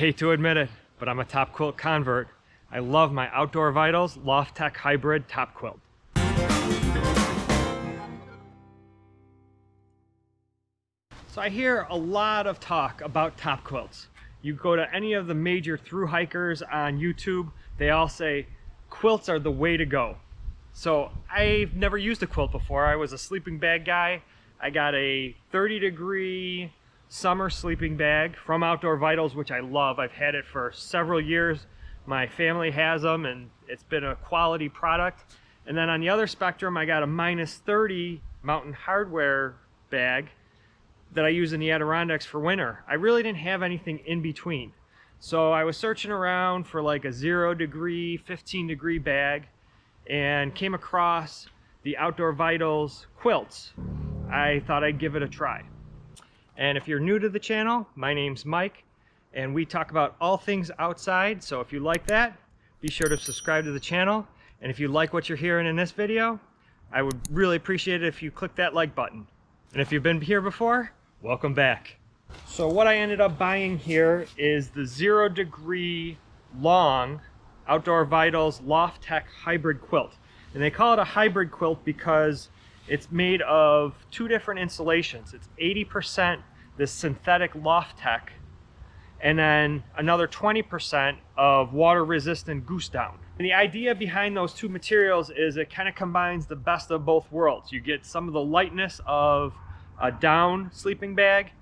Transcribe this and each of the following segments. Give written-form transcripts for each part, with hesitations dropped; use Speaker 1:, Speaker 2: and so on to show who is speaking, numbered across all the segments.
Speaker 1: hate to admit it, but I'm a TopQuilt convert. I love my Outdoor Vitals LoftTek Hybrid TopQuilt. So I hear a lot of talk about TopQuilts. You go to any of the major thru hikers on YouTube, they all say quilts are the way to go. So I've never used a quilt before. I was a sleeping bag guy. I got a 30-degree summer sleeping bag from Outdoor Vitals, which I love. I've had it for several years. My family has them and it's been a quality product. And then on the other spectrum, I got a -30 Mountain Hardwear bag that I use in the Adirondacks for winter. I really didn't have anything in between. So I was searching around for like a 0-degree, 15-degree bag and came across the Outdoor Vitals quilts. I thought I'd give it a try. And if you're new to the channel, my name's Mike and we talk about all things outside. So if you like that, be sure to subscribe to the channel. And if you like what you're hearing in this video, I would really appreciate it if you click that like button. And if you've been here before, welcome back. So what I ended up buying here is the 0-degree long Outdoor Vitals LoftTek hybrid quilt. And they call it a hybrid quilt because it's made of two different insulations. It's 80% this synthetic LoftTek and then another 20% of water-resistant goose down. And the idea behind those two materials is it kind of combines the best of both worlds. You get some of the lightness of a down sleeping bag,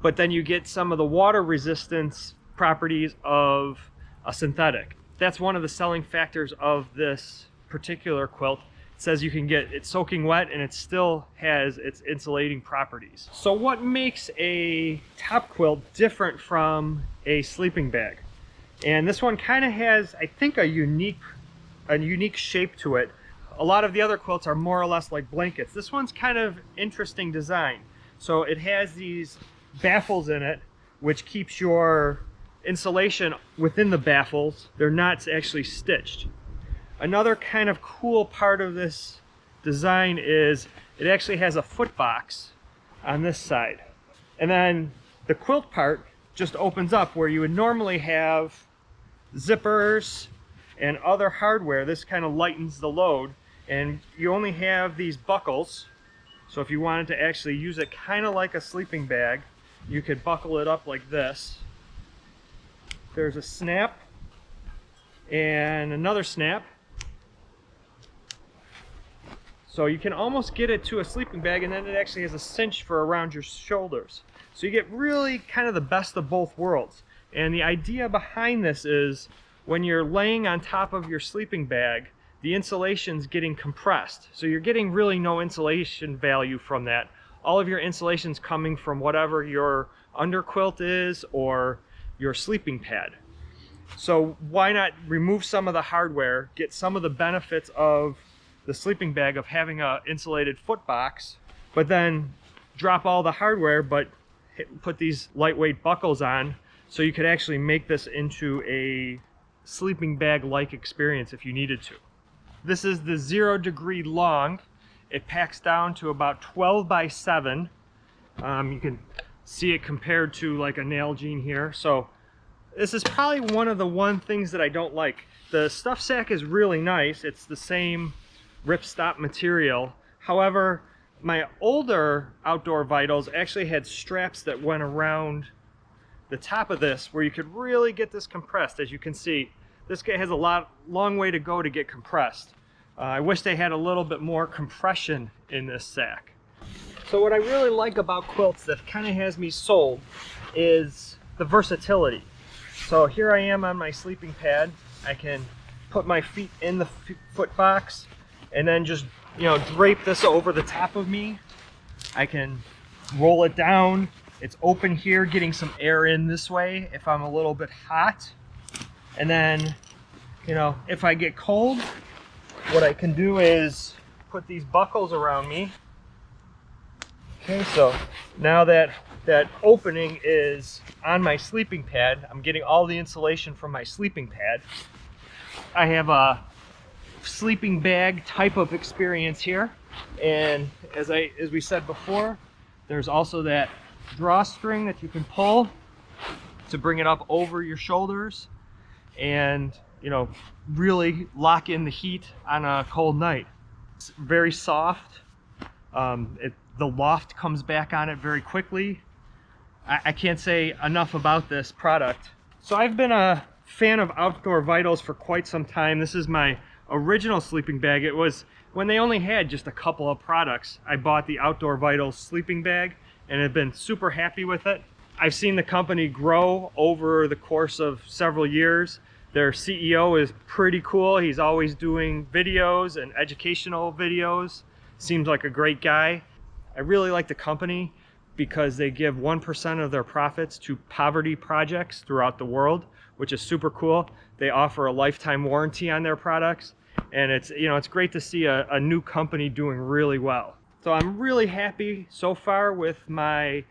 Speaker 1: but then you get some of the water resistance properties of a synthetic. That's one of the selling factors of this particular quilt. It says you can get it soaking wet and it still has its insulating properties. So what makes a TopQuilt different from a sleeping bag? And this one kind of has, I think, a unique shape to it. A lot of the other quilts are more or less like blankets. This one's kind of interesting design. So it has these baffles in it, which keeps your insulation within the baffles. They're not actually stitched. Another kind of cool part of this design is it actually has a foot box on this side. And then the quilt part just opens up where you would normally have zippers and other hardware. This kind of lightens the load. And you only have these buckles. So if you wanted to actually use it kind of like a sleeping bag, you could buckle it up like this. There's a snap and another snap. So you can almost get it to a sleeping bag, and then it actually has a cinch for around your shoulders. So you get really kind of the best of both worlds. And the idea behind this is when you're laying on top of your sleeping bag, the insulation's getting compressed. So you're getting really no insulation value from that. All of your insulation's coming from whatever your underquilt is or your sleeping pad. So why not remove some of the hardware, get some of the benefits of the sleeping bag of having a insulated foot box, but then drop all the hardware, but put these lightweight buckles on so you could actually make this into a sleeping bag-like experience if you needed to. This is the 0-degree long. It packs down to about 12 by 7. You can see it compared to like a Nalgene here. So this is probably one of the things that I don't like. The stuff sack is really nice. It's the same ripstop material. However, my older Outdoor Vitals actually had straps that went around the top of this where you could really get this compressed. As you can see, this guy has a long way to go to get compressed. I wish they had a little bit more compression in this sack. So what I really like about quilts that kind of has me sold is the versatility. So here I am on my sleeping pad. I can put my feet in the foot box and then just, drape this over the top of me. I can roll it down. It's open here, getting some air in this way if I'm a little bit hot. And then, if I get cold, what I can do is put these buckles around me. Okay, so now that opening is on my sleeping pad, I'm getting all the insulation from my sleeping pad. I have a sleeping bag type of experience here, and as we said before, there's also that drawstring that you can pull to bring it up over your shoulders and, you know, really lock in the heat on a cold night. It's very soft. The loft comes back on it very quickly. I can't say enough about this product. So I've been a fan of Outdoor Vitals for quite some time. This is my original sleeping bag. It was when they only had just a couple of products. I bought the Outdoor Vitals sleeping bag and have been super happy with it. I've seen the company grow over the course of several years. Their CEO is pretty cool. He's always doing videos and educational videos. Seems like a great guy. I really like the company because they give 1% of their profits to poverty projects throughout the world, which is super cool. They offer a lifetime warranty on their products, and it's, you know, it's great to see a new company doing really well. So I'm really happy so far with my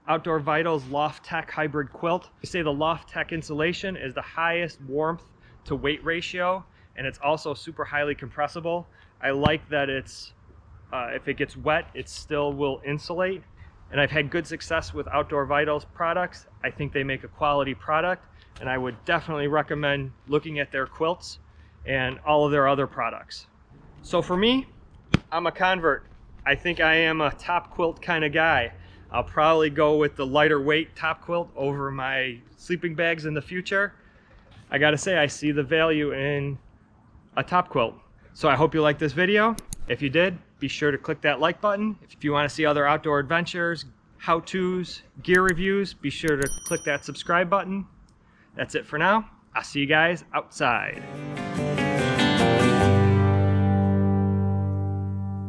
Speaker 1: Outdoor Vitals LoftTek hybrid quilt. They say the LoftTek insulation is the highest warmth to weight ratio, and it's also super highly compressible. I like that it's if it gets wet, it still will insulate. And I've had good success with Outdoor Vitals products. I think they make a quality product, and I would definitely recommend looking at their quilts and all of their other products. So for me, I'm a convert. I think I am a TopQuilt kind of guy. I'll probably go with the lighter weight TopQuilt over my sleeping bags in the future. I gotta say, I see the value in a TopQuilt. So I hope you liked this video. If you did, be sure to click that like button. If you want to see other outdoor adventures, how-tos, gear reviews, be sure to click that subscribe button. That's it for now. I'll see you guys outside.